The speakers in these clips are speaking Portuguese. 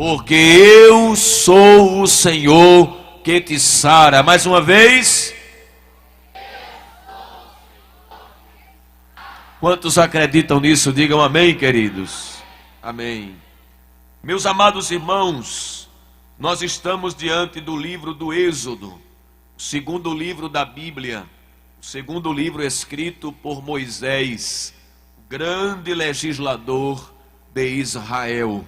porque eu sou o Senhor que te sara. Mais uma vez. Quantos acreditam nisso? Digam amém, queridos. Amém. Meus amados irmãos, nós estamos diante do livro do Êxodo, o segundo livro da Bíblia, o segundo livro escrito por Moisés, o grande legislador de Israel.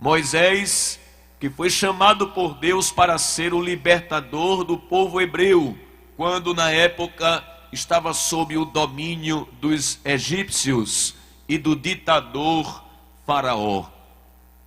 Moisés, que foi chamado por Deus para ser o libertador do povo hebreu, quando na época estava sob o domínio dos egípcios e do ditador Faraó.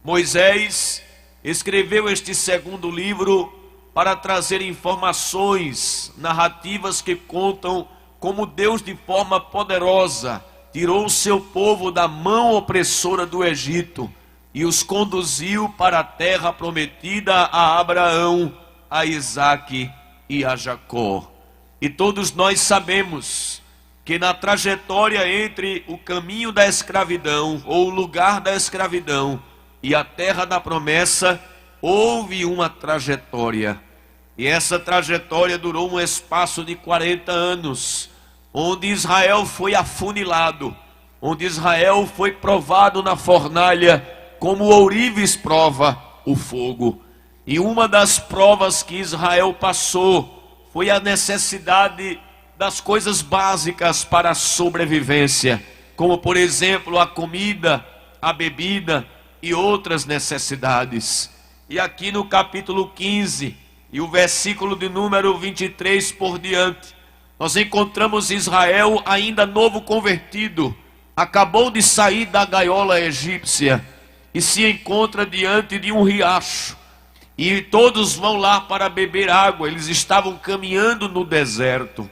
Moisés escreveu este segundo livro para trazer informações, narrativas que contam como Deus, de forma poderosa, tirou o seu povo da mão opressora do Egito e os conduziu para a terra prometida a Abraão, a Isaque e a Jacó. E todos nós sabemos que na trajetória entre o caminho da escravidão, ou o lugar da escravidão, e a terra da promessa, houve uma trajetória. E essa trajetória durou um espaço de 40 anos, onde Israel foi afunilado, onde Israel foi provado na fornalha, como o ourives prova o fogo. E uma das provas que Israel passou foi a necessidade das coisas básicas para a sobrevivência, como por exemplo a comida, a bebida e outras necessidades. E aqui no capítulo 15 e o versículo de número 23 por diante, nós encontramos Israel ainda novo convertido, acabou de sair da gaiola egípcia e se encontra diante de um riacho. E todos vão lá para beber água. Eles estavam caminhando no deserto.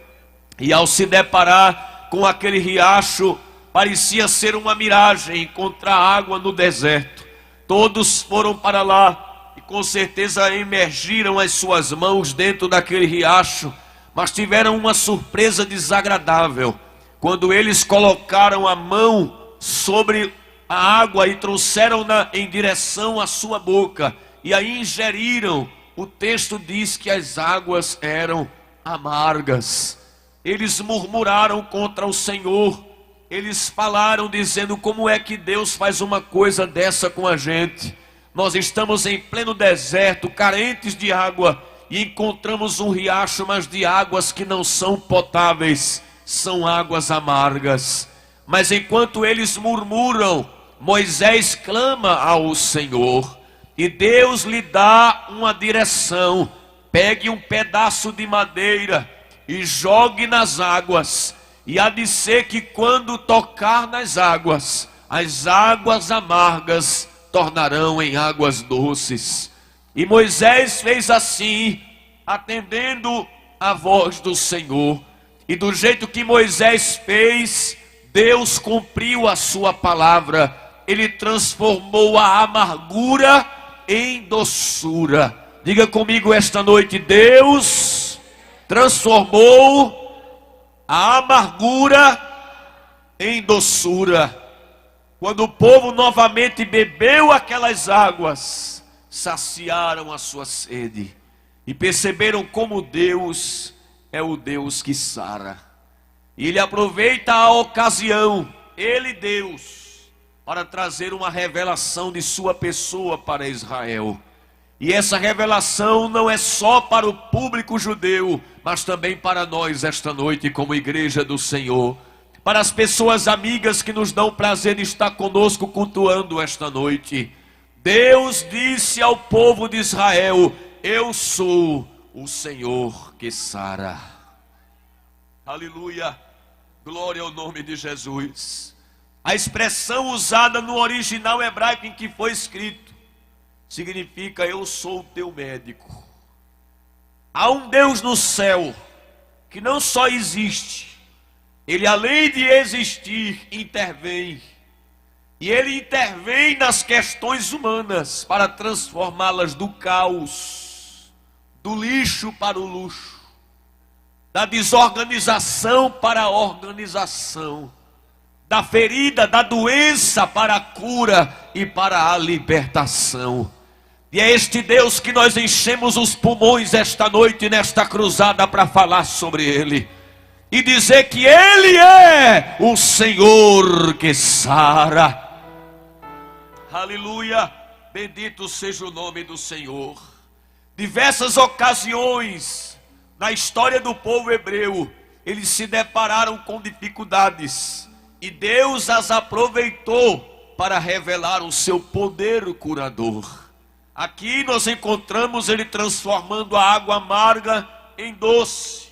E ao se deparar com aquele riacho, parecia ser uma miragem encontrar água no deserto. Todos foram para lá e com certeza emergiram as suas mãos dentro daquele riacho. Mas tiveram uma surpresa desagradável. Quando eles colocaram a mão sobre a água e trouxeram-na em direção à sua boca, e aí ingeriram, o texto diz que as águas eram amargas. Eles murmuraram contra o Senhor. Eles falaram dizendo: como é que Deus faz uma coisa dessa com a gente? Nós estamos em pleno deserto, carentes de água, e encontramos um riacho, mas de águas que não são potáveis, são águas amargas. Mas enquanto eles murmuram, Moisés clama ao Senhor. E Deus lhe dá uma direção: pegue um pedaço de madeira e jogue nas águas, e há de ser que quando tocar nas águas, as águas amargas tornarão em águas doces. E Moisés fez assim, atendendo a voz do Senhor. E do jeito que Moisés fez, Deus cumpriu a sua palavra. Ele transformou a amargura em doçura. Diga comigo esta noite: Deus transformou a amargura em doçura. Quando o povo novamente bebeu aquelas águas, saciaram a sua sede e perceberam como Deus é o Deus que sara. E Ele aproveita a ocasião, Ele, Deus, para trazer uma revelação de sua pessoa para Israel. E essa revelação não é só para o público judeu, mas também para nós esta noite como igreja do Senhor. Para as pessoas amigas que nos dão prazer de estar conosco cultuando esta noite. Deus disse ao povo de Israel: eu sou o Senhor que sara. Aleluia, glória ao nome de Jesus. A expressão usada no original hebraico em que foi escrito significa: eu sou o teu médico. Há um Deus no céu que não só existe, Ele, além de existir, intervém. E Ele intervém nas questões humanas para transformá-las do caos, do lixo para o luxo, da desorganização para a organização, da ferida, da doença para a cura e para a libertação. E é este Deus que nós enchemos os pulmões esta noite, nesta cruzada, para falar sobre Ele. E dizer que Ele é o Senhor que sara. Aleluia, bendito seja o nome do Senhor. Diversas ocasiões na história do povo hebreu, eles se depararam com dificuldades. E Deus as aproveitou para revelar o seu poder curador. Aqui nós encontramos Ele transformando a água amarga em doce.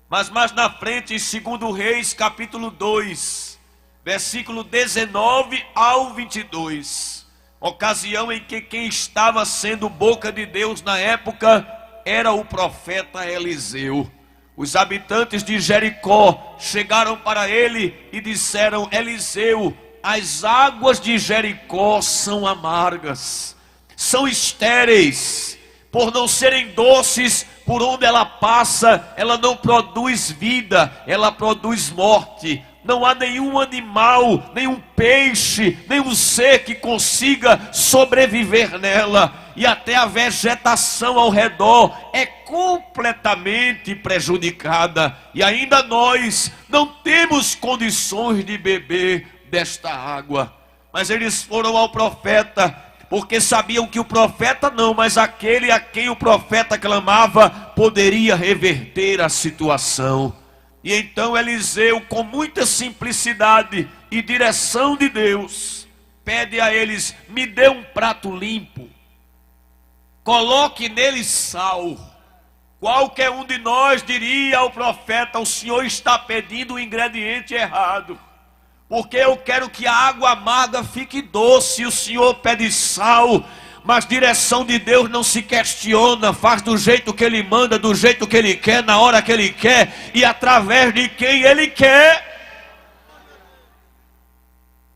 Mas mais na frente, em 2 Reis, capítulo 2, versículo 19 ao 22, ocasião em que quem estava sendo boca de Deus na época era o profeta Eliseu. Os habitantes de Jericó chegaram para ele e disseram: Eliseu, as águas de Jericó são amargas, são estéreis, por não serem doces. Por onde ela passa, ela não produz vida, ela produz morte. Não há nenhum animal, nenhum peixe, nenhum ser que consiga sobreviver nela. E até a vegetação ao redor é completamente prejudicada. E ainda nós não temos condições de beber desta água. Mas eles foram ao profeta, porque sabiam que o profeta não, mas aquele a quem o profeta clamava poderia reverter a situação. E então Eliseu, com muita simplicidade e direção de Deus, pede a eles: me dê um prato limpo, coloque nele sal. Qualquer um de nós diria ao profeta: o senhor está pedindo o ingrediente errado, porque eu quero que a água amarga fique doce, e o Senhor pede sal. Mas direção de Deus não se questiona, faz do jeito que Ele manda, do jeito que Ele quer, na hora que Ele quer e através de quem Ele quer.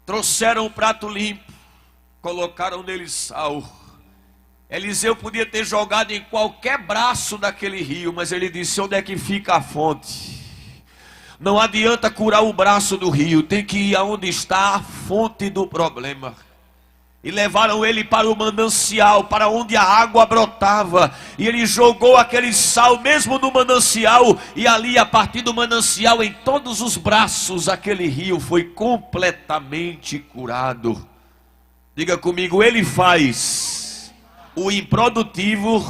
Trouxeram um prato limpo, colocaram nele sal. Eliseu podia ter jogado em qualquer braço daquele rio, mas ele disse: onde é que fica a fonte? Não adianta curar o braço do rio, tem que ir aonde está a fonte do problema. E levaram ele para o manancial, para onde a água brotava. E ele jogou aquele sal mesmo no manancial. E ali, a partir do manancial, em todos os braços, aquele rio foi completamente curado. Diga comigo: Ele faz o improdutivo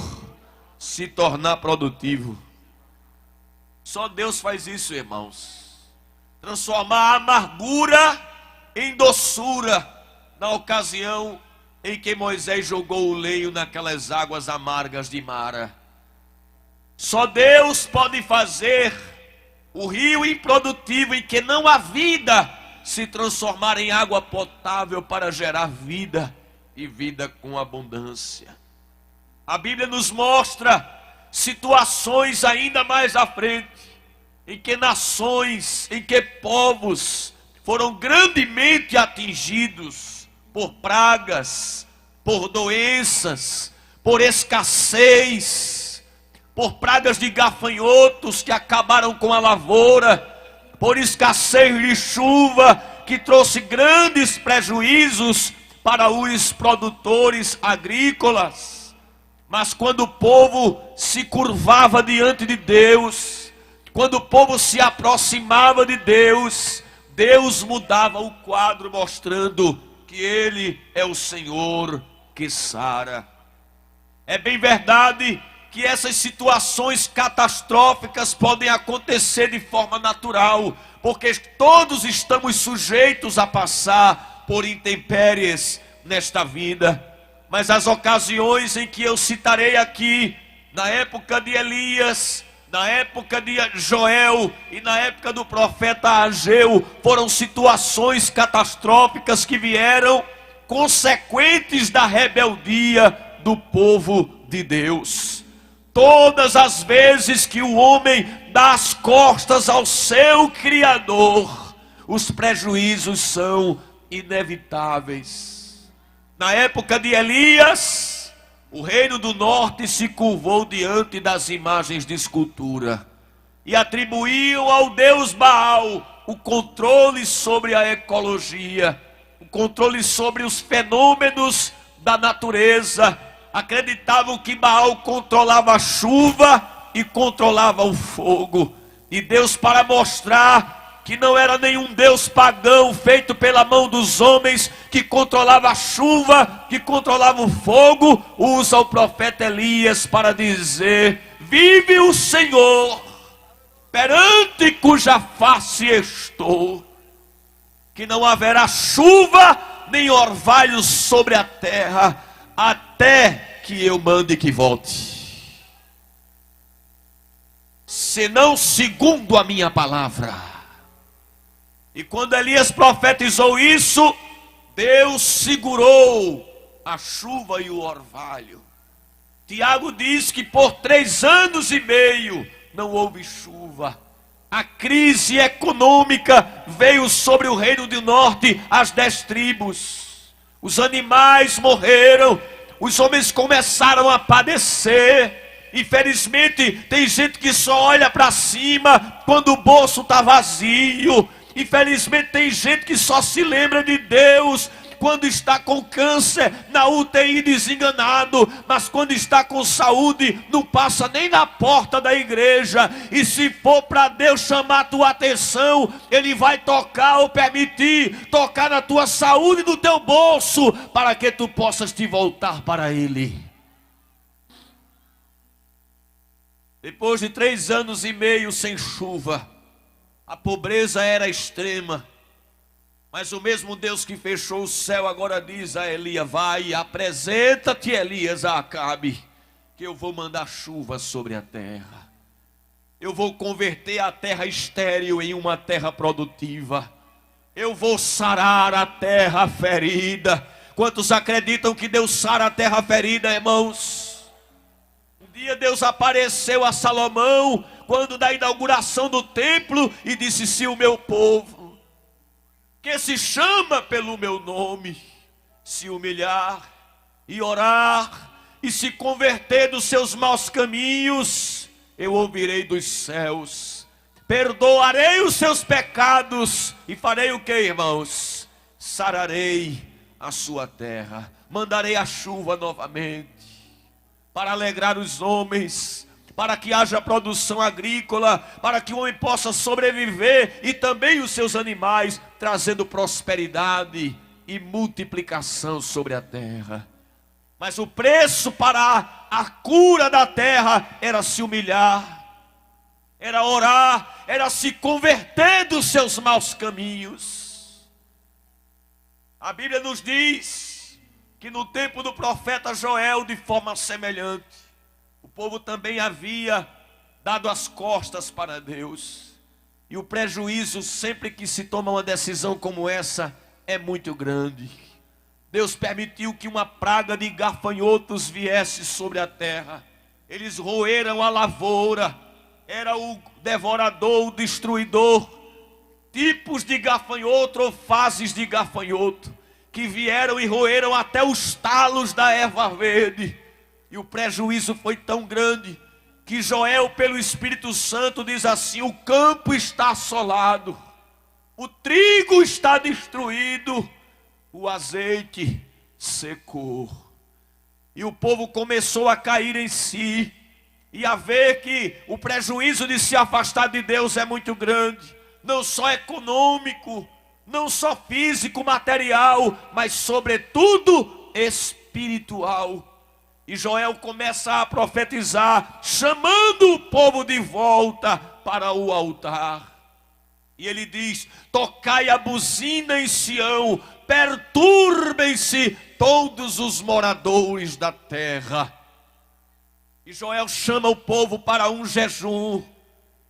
se tornar produtivo. Só Deus faz isso, irmãos. Transformar a amargura em doçura. Na ocasião em que Moisés jogou o lenho naquelas águas amargas de Mara. Só Deus pode fazer o rio improdutivo, em que não há vida, se transformar em água potável para gerar vida, e vida com abundância. A Bíblia nos mostra situações ainda mais à frente, em que nações, em que povos foram grandemente atingidos por pragas, por doenças, por escassez, por pragas de gafanhotos que acabaram com a lavoura, por escassez de chuva que trouxe grandes prejuízos para os produtores agrícolas. Mas quando o povo se curvava diante de Deus, quando o povo se aproximava de Deus, Deus mudava o quadro, mostrando que Ele é o Senhor que sara. É bem verdade que essas situações catastróficas podem acontecer de forma natural, porque todos estamos sujeitos a passar por intempéries nesta vida. Mas as ocasiões em que eu citarei aqui, na época de Elias, na época de Joel e na época do profeta Ageu, foram situações catastróficas que vieram consequentes da rebeldia do povo de Deus. Todas as vezes que o homem dá as costas ao seu Criador, os prejuízos são inevitáveis. Na época de Elias, o reino do norte se curvou diante das imagens de escultura e atribuíam ao deus Baal o controle sobre a ecologia, o controle sobre os fenômenos da natureza, acreditavam que Baal controlava a chuva e controlava o fogo. E Deus, para mostrar que não era nenhum Deus pagão feito pela mão dos homens, que controlava a chuva, que controlava o fogo, usa o profeta Elias para dizer: vive o Senhor, perante cuja face estou, que não haverá chuva nem orvalho sobre a terra, até que eu mande que volte, senão segundo a minha palavra. E quando Elias profetizou isso, Deus segurou a chuva e o orvalho. Tiago diz que por 3 anos e meio não houve chuva. A crise econômica veio sobre o reino do norte, as 10 tribos. Os animais morreram, os homens começaram a padecer. Infelizmente, tem gente que só olha para cima quando o bolso está vazio. Infelizmente, tem gente que só se lembra de Deus quando está com câncer, na UTI desenganado, mas quando está com saúde, não passa nem na porta da igreja. E se for para Deus chamar a tua atenção, Ele vai tocar ou permitir tocar na tua saúde e no teu bolso, para que tu possas te voltar para Ele. Depois de 3 anos e meio sem chuva, a pobreza era extrema. Mas o mesmo Deus que fechou o céu agora diz a Elias: vai, apresenta-te, Elias, a Acabe, que eu vou mandar chuva sobre a terra. Eu vou converter a terra estéril em uma terra produtiva. Eu vou sarar a terra ferida. Quantos acreditam que Deus sara a terra ferida, irmãos? Um dia Deus apareceu a Salomão, quando da inauguração do templo, e disse: se o meu povo, que se chama pelo meu nome, se humilhar e orar e se converter dos seus maus caminhos, eu ouvirei dos céus, perdoarei os seus pecados e farei o que, irmãos? Sararei a sua terra, mandarei a chuva novamente, para alegrar os homens, para que haja produção agrícola, para que o homem possa sobreviver e também os seus animais, trazendo prosperidade e multiplicação sobre a terra. Mas o preço para a cura da terra era se humilhar, era orar, era se converter dos seus maus caminhos. A Bíblia nos diz que no tempo do profeta Joel, de forma semelhante, o povo também havia dado as costas para Deus. E o prejuízo, sempre que se toma uma decisão como essa, é muito grande. Deus permitiu que uma praga de gafanhotos viesse sobre a terra. Eles roeram a lavoura. Era o devorador, o destruidor. Tipos de gafanhoto ou fases de gafanhoto, que vieram e roeram até os talos da erva verde. E o prejuízo foi tão grande que Joel, pelo Espírito Santo, diz assim: o campo está assolado, o trigo está destruído, o azeite secou. E o povo começou a cair em si e a ver que o prejuízo de se afastar de Deus é muito grande, não só econômico, não só físico, material, mas sobretudo espiritual. E Joel começa a profetizar, chamando o povo de volta para o altar. E ele diz: tocai a buzina em Sião, perturbem-se todos os moradores da terra. E Joel chama o povo para um jejum,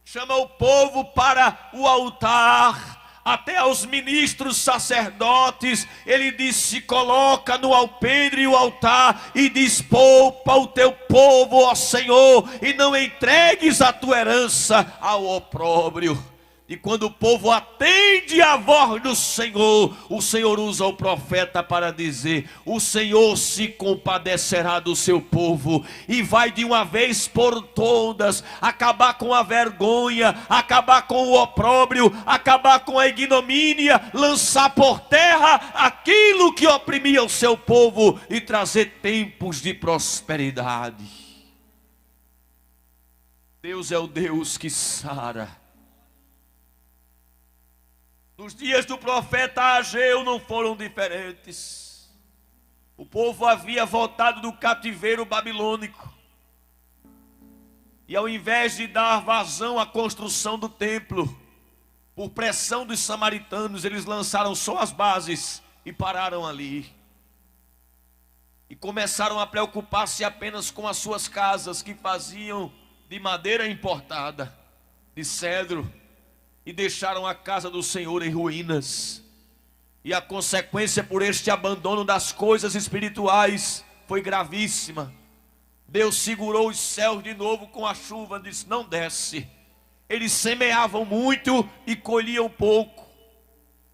chama o povo para o altar. Até aos ministros sacerdotes, ele diz: se coloca no alpendre o altar e diz: poupa o teu povo, ó Senhor, e não entregues a tua herança ao opróbrio. E quando o povo atende a voz do Senhor, o Senhor usa o profeta para dizer: o Senhor se compadecerá do seu povo e vai de uma vez por todas acabar com a vergonha, acabar com o opróbrio, acabar com a ignomínia, lançar por terra aquilo que oprimia o seu povo e trazer tempos de prosperidade. Deus é o Deus que sara. Nos dias do profeta Ageu não foram diferentes. O povo havia voltado do cativeiro babilônico. E ao invés de dar vazão à construção do templo, por pressão dos samaritanos, eles lançaram só as bases e pararam ali. E começaram a preocupar-se apenas com as suas casas, que faziam de madeira importada, de cedro. E deixaram a casa do Senhor em ruínas. E a consequência por este abandono das coisas espirituais foi gravíssima. Deus segurou os céus de novo com a chuva, disse: não desce. Eles semeavam muito e colhiam pouco.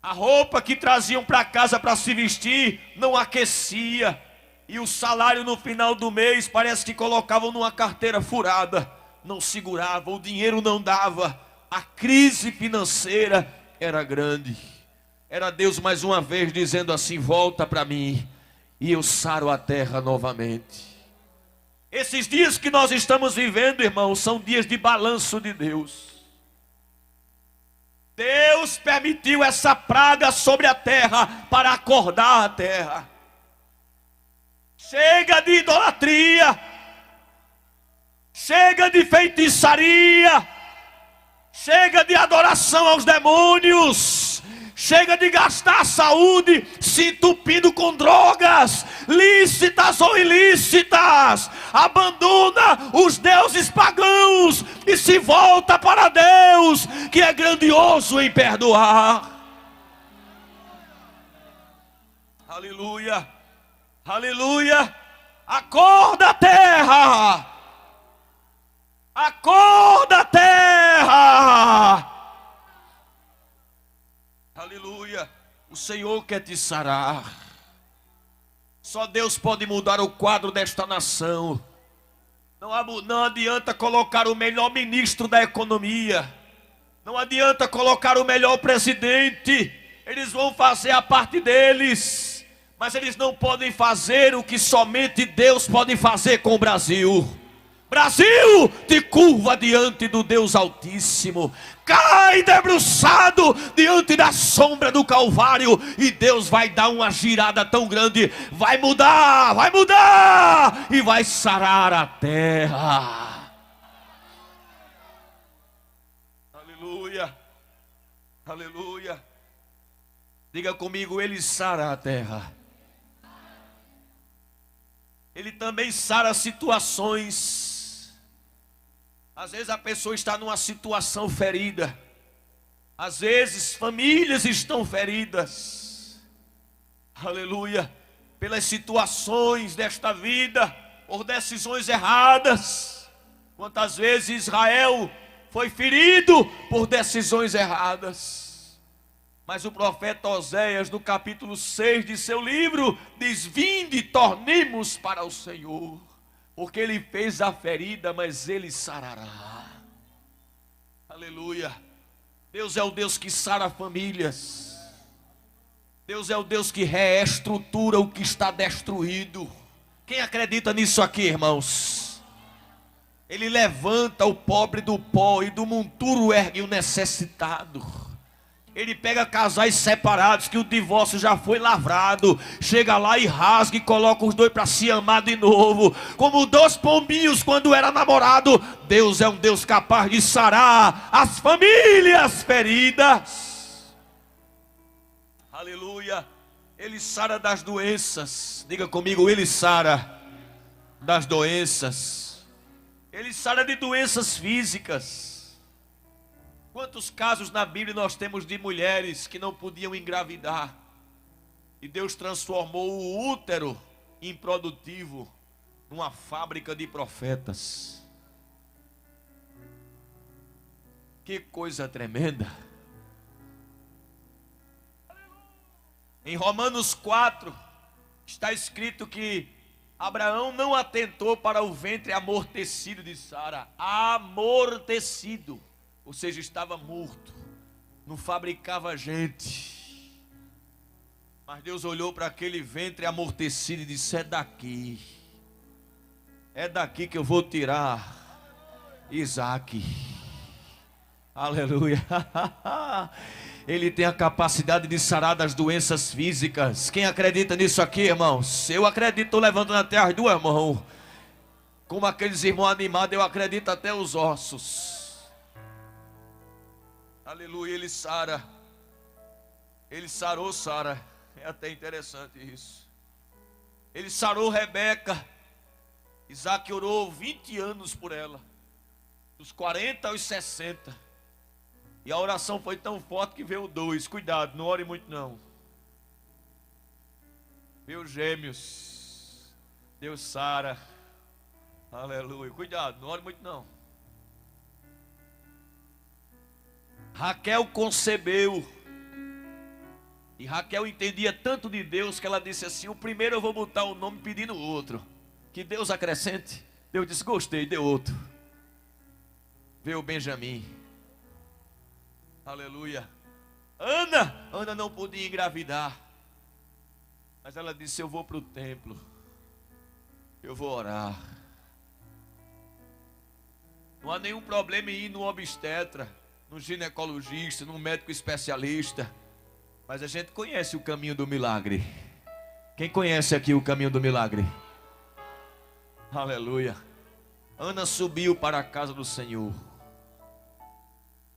A roupa que traziam para casa para se vestir não aquecia. E o salário no final do mês parece que colocavam numa carteira furada. Não segurava, o dinheiro não dava. A crise financeira era grande. Era Deus mais uma vez dizendo assim: volta para mim e eu saro a terra novamente. Esses dias que nós estamos vivendo, irmãos, são dias de balanço de Deus. Deus permitiu essa praga sobre a terra para acordar a terra. Chega de idolatria, chega de feitiçaria, chega de adoração aos demônios, chega de gastar a saúde se entupindo com drogas, lícitas ou ilícitas. Abandona os deuses pagãos e se volta para Deus, que é grandioso em perdoar. Aleluia, aleluia. Acorda, terra! Acorda, terra! Aleluia. O Senhor quer te sarar. Só Deus pode mudar o quadro desta nação. Não adianta colocar o melhor ministro da economia. Não adianta colocar o melhor presidente. Eles vão fazer a parte deles, mas eles não podem fazer o que somente Deus pode fazer com o Brasil. Brasil, te curva diante do Deus Altíssimo. Cai debruçado diante da sombra do Calvário. E Deus vai dar uma girada tão grande. Vai mudar e vai sarar a terra. Aleluia, aleluia. Diga comigo: Ele sara a terra. Ele também sara situações. Às vezes a pessoa está numa situação ferida. Às vezes famílias estão feridas. Aleluia. Pelas situações desta vida, por decisões erradas. Quantas vezes Israel foi ferido por decisões erradas. Mas o profeta Oséias, no capítulo 6 de seu livro, diz: vinde, tornemos para o Senhor. Porque Ele fez a ferida, mas Ele sarará. Aleluia. Deus é o Deus que sara famílias. Deus é o Deus que reestrutura o que está destruído. Quem acredita nisso aqui, irmãos? Ele levanta o pobre do pó e do monturo ergue o necessitado. Ele pega casais separados que o divórcio já foi lavrado, chega lá e rasga e coloca os dois para se amar de novo, como dois pombinhos quando era namorado. Deus é um Deus capaz de sarar as famílias feridas. Aleluia. Ele sara das doenças. Diga comigo: Ele sara das doenças. Ele sara de doenças físicas. Quantos casos na Bíblia nós temos de mulheres que não podiam engravidar e Deus transformou o útero improdutivo numa fábrica de profetas. Que coisa tremenda. Em Romanos 4, está escrito que Abraão não atentou para o ventre amortecido de Sara. Amortecido, ou seja, estava morto, não fabricava gente. Mas Deus olhou para aquele ventre amortecido e disse: é daqui que eu vou tirar Isaac. Aleluia. Ele tem a capacidade de sarar das doenças físicas. Quem acredita nisso aqui, irmãos? Eu acredito, estou levantando até as duas mãos. Como aqueles irmãos animados, eu acredito até os ossos. Aleluia, ele sara. Ele sarou Sara. É até interessante isso. Ele sarou Rebeca. Isaac orou 20 anos por ela, dos 40 aos 60. E a oração foi tão forte que veio 2. Cuidado, não ore muito não. Veio gêmeos. Deus Sara. Aleluia. Cuidado, não ore muito não. Raquel concebeu. E Raquel entendia tanto de Deus que ela disse assim: o primeiro eu vou botar o nome pedindo o outro. Que Deus acrescente. Deus disse: gostei, deu outro. Veio Benjamim. Aleluia. Ana não podia engravidar. Mas ela disse: eu vou para o templo. Eu vou orar. Não há nenhum problema em ir no obstetra, no ginecologista, no médico especialista. Mas a gente conhece o caminho do milagre. Quem conhece aqui o caminho do milagre? Aleluia. Ana subiu para a casa do Senhor.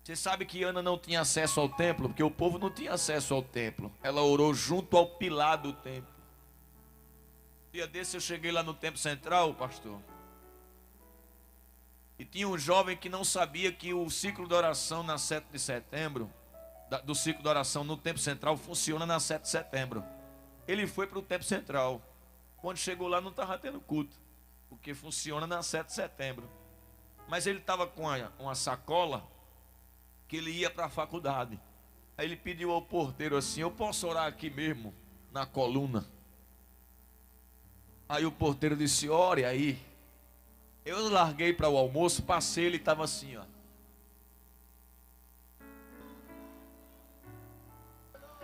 Você sabe que Ana não tinha acesso ao templo, porque o povo não tinha acesso ao templo. Ela orou junto ao pilar do templo. Um dia desse eu cheguei lá no templo central, pastor. E tinha um jovem que não sabia que o ciclo de oração na 7 de setembro, do ciclo de oração no templo central, funciona na 7 de setembro. Ele foi para o templo central. Quando chegou lá não estava tendo culto, porque funciona na 7 de setembro. Mas ele estava com uma sacola que ele ia para a faculdade. Aí ele pediu ao porteiro assim: eu posso orar aqui mesmo, na coluna? Aí o porteiro disse: ore aí. Eu larguei para o almoço, passei, ele estava assim, ó.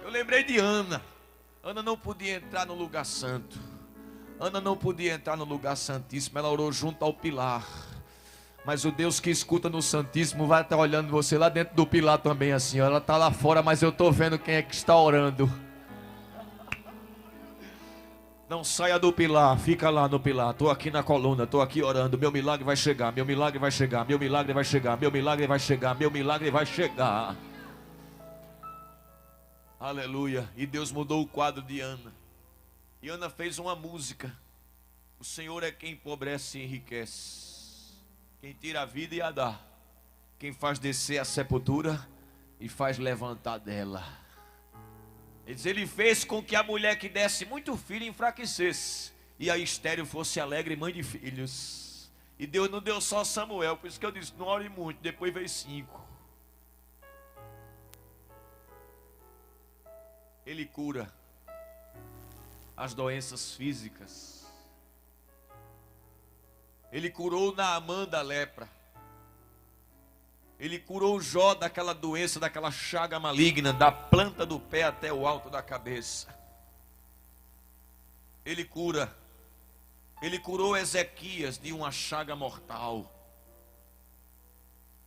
Eu lembrei de Ana. Ana não podia entrar no lugar santo. Ana não podia entrar no lugar santíssimo. Ela orou junto ao pilar. Mas o Deus que escuta no Santíssimo vai estar olhando você lá dentro do pilar também assim, ó. Ela está lá fora, mas eu estou vendo quem é que está orando. Não saia do pilar, fica lá no pilar. Estou aqui na coluna, estou aqui orando. Meu milagre vai chegar, meu milagre vai chegar, meu milagre vai chegar, meu milagre vai chegar, meu milagre vai chegar. Aleluia. E Deus mudou o quadro de Ana. E Ana fez uma música: o Senhor é quem empobrece e enriquece, quem tira a vida e a dá, quem faz descer a sepultura e faz levantar dela. Ele fez com que a mulher que desse muito filho enfraquecesse, e a estéril fosse alegre mãe de filhos. E Deus não deu só Samuel, por isso que eu disse: não ore muito. Depois veio 5. Ele cura as doenças físicas. Ele curou Naamã da lepra. Ele curou Jó daquela doença, daquela chaga maligna, da planta do pé até o alto da cabeça. Ele cura. Ele curou Ezequias de uma chaga mortal.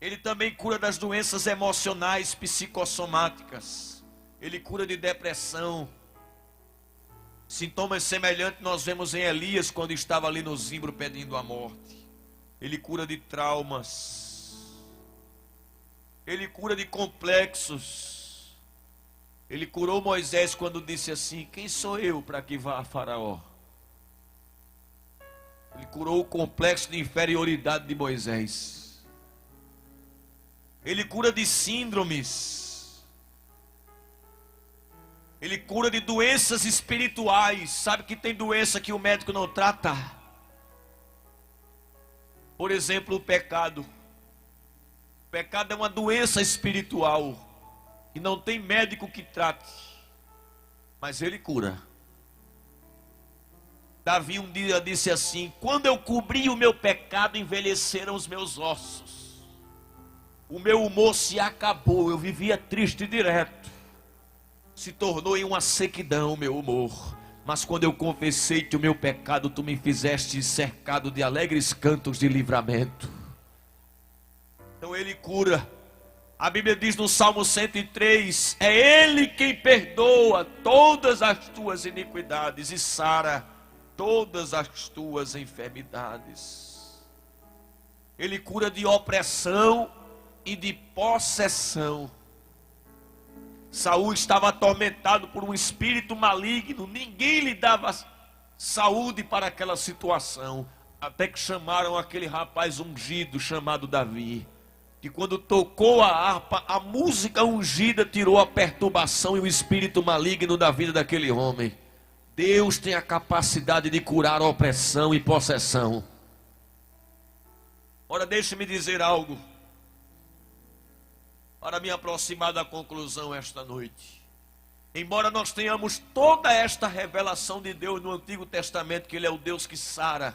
Ele também cura das doenças emocionais, psicossomáticas. Ele cura de depressão. Sintomas semelhantes nós vemos em Elias quando estava ali no zimbro pedindo a morte. Ele cura de traumas. Ele cura de complexos. Ele curou Moisés quando disse assim: quem sou eu para que vá a Faraó? Ele curou o complexo de inferioridade de Moisés. Ele cura de síndromes. Ele cura de doenças espirituais. Sabe que tem doença que o médico não trata? Por exemplo, o pecado. pecado é uma doença espiritual e não tem médico que trate, mas ele cura. Davi um dia disse assim: quando eu cobri o meu pecado, envelheceram os meus ossos. O meu humor se acabou, eu vivia triste direto. Se tornou em uma sequidão o meu humor. Mas quando eu confessei-te o meu pecado, tu me fizeste cercado de alegres cantos de livramento. Então ele cura. A Bíblia diz no Salmo 103, é ele quem perdoa todas as tuas iniquidades e sara todas as tuas enfermidades. Ele cura de opressão e de possessão. Saul estava atormentado por um espírito maligno, ninguém lhe dava saúde para aquela situação, até que chamaram aquele rapaz ungido chamado Davi, que quando tocou a harpa, a música ungida tirou a perturbação e o espírito maligno da vida daquele homem. Deus tem a capacidade de curar a opressão e possessão. Ora, deixe-me dizer algo, para me aproximar da conclusão esta noite. Embora nós tenhamos toda esta revelação de Deus no Antigo Testamento, que Ele é o Deus que sara,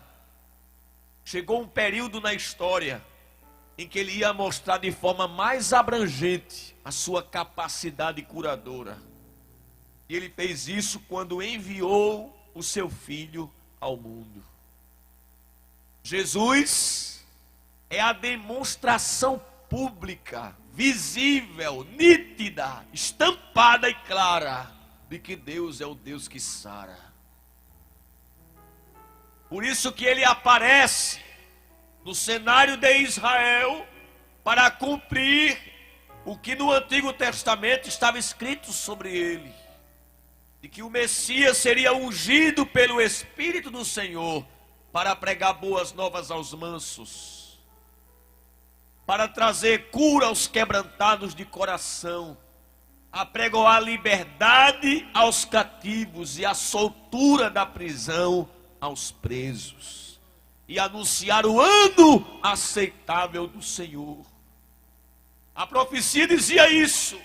chegou um período na história em que Ele ia mostrar de forma mais abrangente a sua capacidade curadora. E Ele fez isso quando enviou o seu Filho ao mundo. Jesus é a demonstração pública, visível, nítida, estampada e clara de que Deus é o Deus que sara. Por isso que Ele aparece no cenário de Israel para cumprir o que no Antigo Testamento estava escrito sobre Ele, de que o Messias seria ungido pelo Espírito do Senhor para pregar boas novas aos mansos, para trazer cura aos quebrantados de coração, apregoar liberdade aos cativos e a soltura da prisão aos presos, e anunciar o ano aceitável do Senhor. A profecia dizia isso.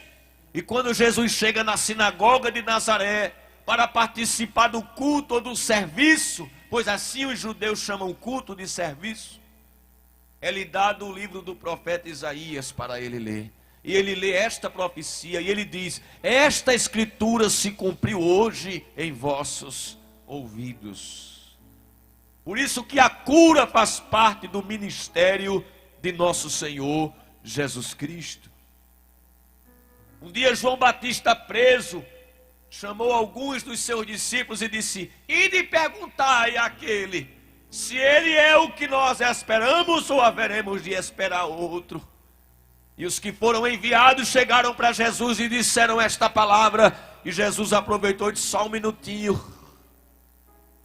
E quando Jesus chega na sinagoga de Nazaré para participar do culto ou do serviço, pois assim os judeus chamam o culto de serviço, é-lhe dado o livro do profeta Isaías para ele ler. E ele lê esta profecia e ele diz: esta escritura se cumpriu hoje em vossos ouvidos. Por isso que a cura faz parte do ministério de nosso Senhor Jesus Cristo. Um dia João Batista, preso, chamou alguns dos seus discípulos e disse: ide e perguntai àquele se ele é o que nós esperamos ou haveremos de esperar outro. E os que foram enviados chegaram para Jesus e disseram esta palavra, e Jesus aproveitou e disse: só um minutinho.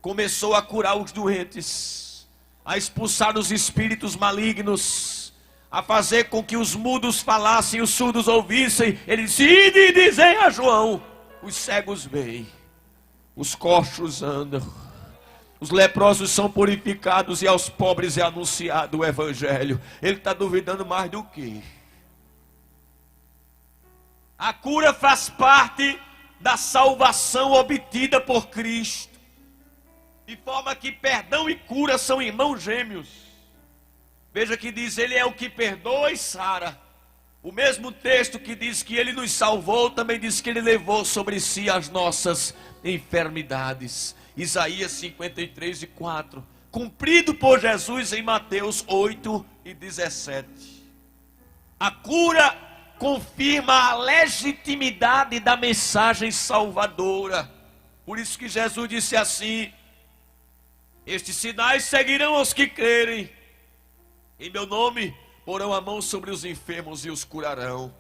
Começou a curar os doentes, a expulsar os espíritos malignos, a fazer com que os mudos falassem, os surdos ouvissem. Ele disse: ide e dizem a João, os cegos veem, os coxos andam, os leprosos são purificados e aos pobres é anunciado o evangelho. Ele está duvidando mais do que? A cura faz parte da salvação obtida por Cristo, de forma que perdão e cura são irmãos gêmeos. Veja que diz: Ele é o que perdoa e sara. O mesmo texto que diz que Ele nos salvou, também diz que Ele levou sobre si as nossas enfermidades. Isaías 53:4, cumprido por Jesus em Mateus 8:17. A cura confirma a legitimidade da mensagem salvadora. Por isso que Jesus disse assim: estes sinais seguirão aos que crerem. Em meu nome porão a mão sobre os enfermos e os curarão.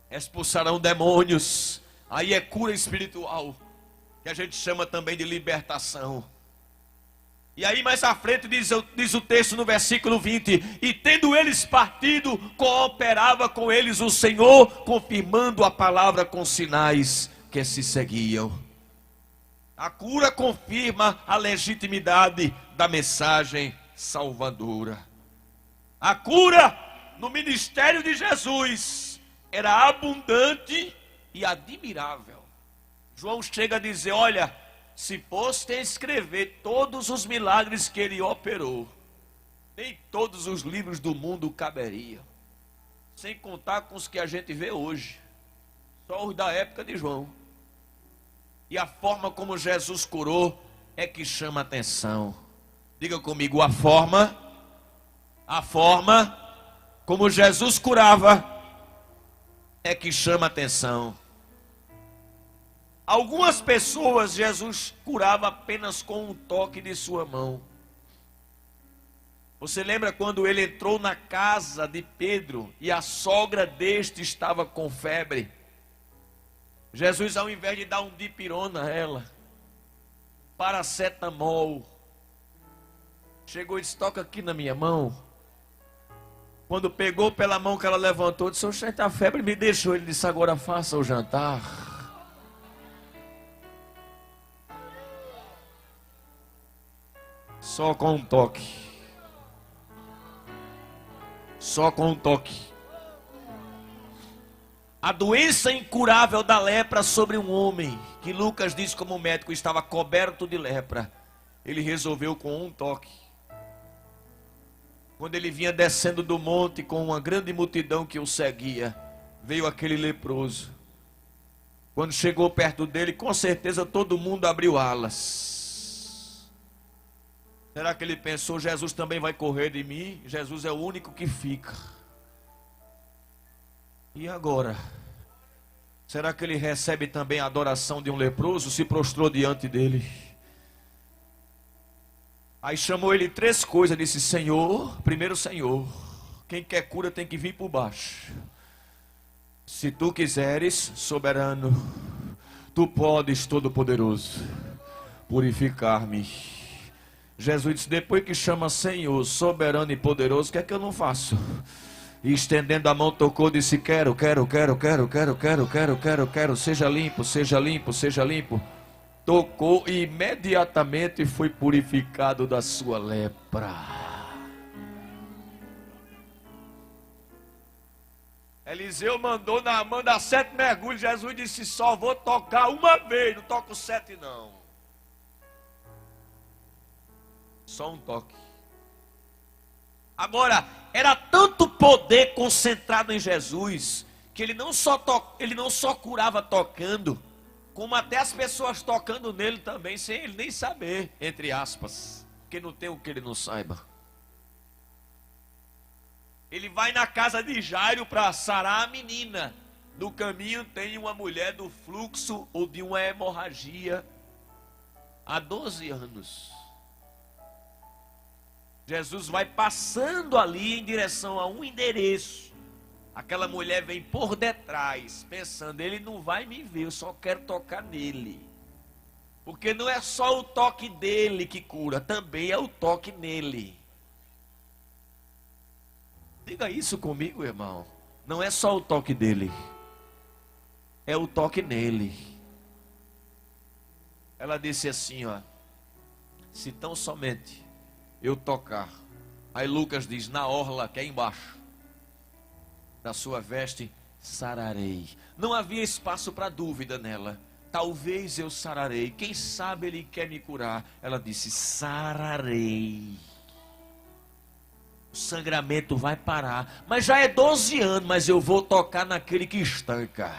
Expulsarão demônios. Aí é cura espiritual, que a gente chama também de libertação. E aí mais à frente diz o texto no versículo 20: e tendo eles partido, cooperava com eles o Senhor, confirmando a palavra com sinais que se seguiam. A cura confirma a legitimidade da mensagem salvadora. A cura no ministério de Jesus era abundante e admirável. João chega a dizer: olha, se fosse escrever todos os milagres que ele operou, nem todos os livros do mundo caberiam, sem contar com os que a gente vê hoje, só os da época de João. E a forma como Jesus curou é que chama atenção. Diga comigo, a forma como Jesus curava é que chama atenção. Algumas pessoas Jesus curava apenas com um toque de sua mão. Você lembra quando ele entrou na casa de Pedro e a sogra deste estava com febre? Jesus, ao invés de dar um dipirona a ela, paracetamol, chegou e disse: toca aqui na minha mão. Quando pegou pela mão que ela levantou, disse: oxente, a febre me deixou. Ele disse: agora faça o jantar. Só com um toque. Só com um toque. A doença incurável da lepra sobre um homem, que Lucas diz como o médico estava coberto de lepra, ele resolveu com um toque. Quando ele vinha descendo do monte com uma grande multidão que o seguia, veio aquele leproso. Quando chegou perto dele, com certeza todo mundo abriu alas. Será que ele pensou: Jesus também vai correr de mim? Jesus é o único que fica. E agora? Será que ele recebe também a adoração de um leproso? Se prostrou diante dele. Aí chamou ele 3 coisas, disse: Senhor, primeiro Senhor, quem quer cura tem que vir por baixo. Se tu quiseres, soberano, tu podes, todo-poderoso, purificar-me. Jesus disse: depois que chama Senhor, soberano e poderoso, o que é que eu não faço? E estendendo a mão tocou, disse: quero, seja limpo, seja limpo, seja limpo. Tocou e imediatamente foi purificado da sua lepra. Eliseu mandou Naamã dar 7 mergulhos. Jesus disse: só vou tocar uma vez, não toco 7 não. Só um toque. Agora, era tanto poder concentrado em Jesus, que ele não só curava tocando, como até as pessoas tocando nele também, sem ele nem saber, entre aspas, porque não tem o que ele não saiba. Ele vai na casa de Jairo para sarar a menina. No caminho tem uma mulher do fluxo ou de uma hemorragia há 12 anos. Jesus vai passando ali em direção a um endereço. Aquela mulher vem por detrás, pensando: ele não vai me ver, eu só quero tocar nele. Porque não é só o toque dele que cura, também é o toque nele. Diga isso comigo, irmão. Não é só o toque dele, é o toque nele. Ela disse assim, ó: se tão somente eu tocar. Aí Lucas diz: na orla, que é embaixo da sua veste, sararei. Não havia espaço para dúvida nela. Talvez eu sararei, quem sabe ele quer me curar. Ela disse: sararei. O sangramento vai parar, mas já é 12 anos, mas eu vou tocar naquele que estanca,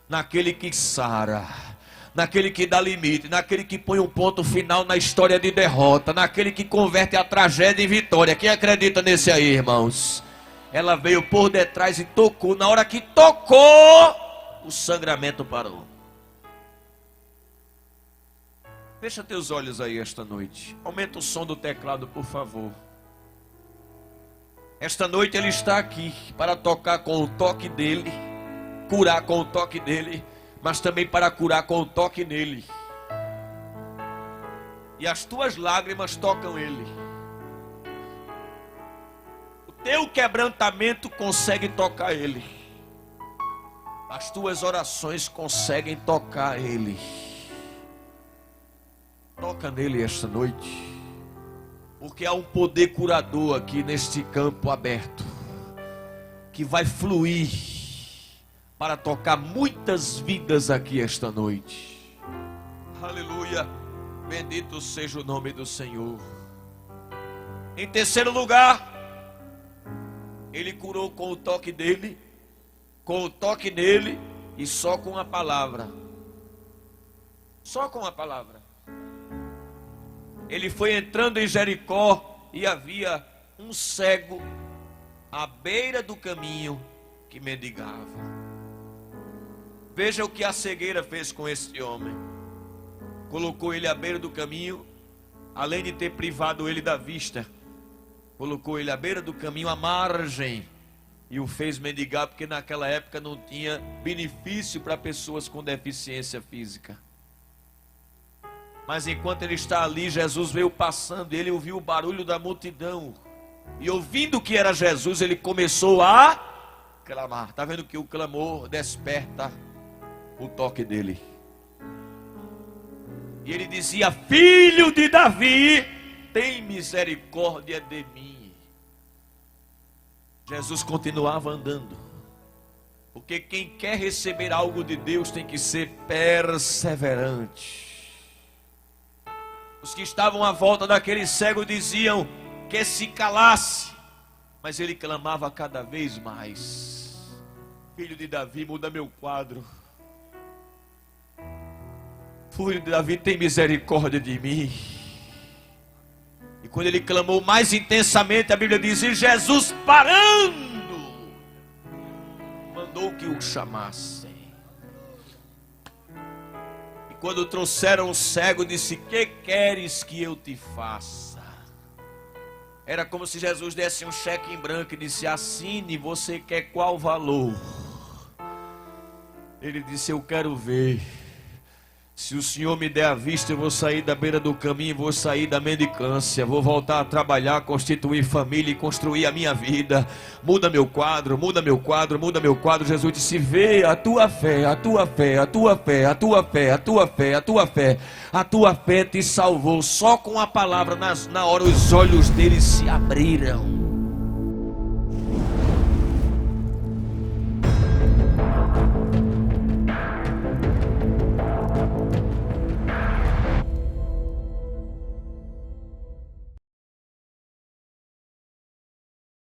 naquele que sara, naquele que dá limite, naquele que põe um ponto final na história de derrota, naquele que converte a tragédia em vitória. Quem acredita nesse aí, irmãos? Ela veio por detrás e tocou. Na hora que tocou, o sangramento parou. Fecha teus olhos aí esta noite. Aumenta o som do teclado, por favor. Esta noite ele está aqui para tocar com o toque dele, curar com o toque dele, mas também para curar com o toque nele. E as tuas lágrimas tocam ele. O teu quebrantamento consegue tocar ele. As tuas orações conseguem tocar ele. Toca nele esta noite, porque há um poder curador aqui neste campo aberto. que vai fluir para tocar muitas vidas aqui esta noite. Aleluia, bendito seja o nome do Senhor. Em terceiro lugar, ele curou com o toque dele, com o toque nele e só com a palavra. Só com a palavra. Ele foi entrando em Jericó e havia um cego à beira do caminho que mendigava. Veja o que a cegueira fez com este homem. Colocou ele à beira do caminho, além de ter privado ele da vista, colocou ele à beira do caminho, à margem, e o fez mendigar, porque naquela época não tinha benefício para pessoas com deficiência física. Mas enquanto ele está ali, Jesus veio passando, e ele ouviu o barulho da multidão, e ouvindo que era Jesus, ele começou a clamar. Está vendo que o clamor desperta o toque dele. E ele dizia: filho de Davi, tem misericórdia de mim. Jesus continuava andando, porque quem quer receber algo de Deus tem que ser perseverante. Os que estavam à volta daquele cego diziam que se calasse, mas ele clamava cada vez mais: filho de Davi, muda meu quadro. Filho de Davi, tem misericórdia de mim. E quando ele clamou mais intensamente, a Bíblia diz: e Jesus, parando, mandou que o chamassem. E quando trouxeram o cego, disse: que queres que eu te faça? Era como se Jesus desse um cheque em branco e disse: assine, você quer qual valor? Ele disse: eu quero ver. Se o Senhor me der a vista, eu vou sair da beira do caminho, vou sair da mendicância, vou voltar a trabalhar, constituir família e construir a minha vida. Muda meu quadro, muda meu quadro, muda meu quadro. Jesus disse: vê a tua fé, a tua fé, a tua fé, a tua fé, a tua fé, a tua fé. A tua fé te salvou. Só com a palavra, na hora os olhos dele se abriram.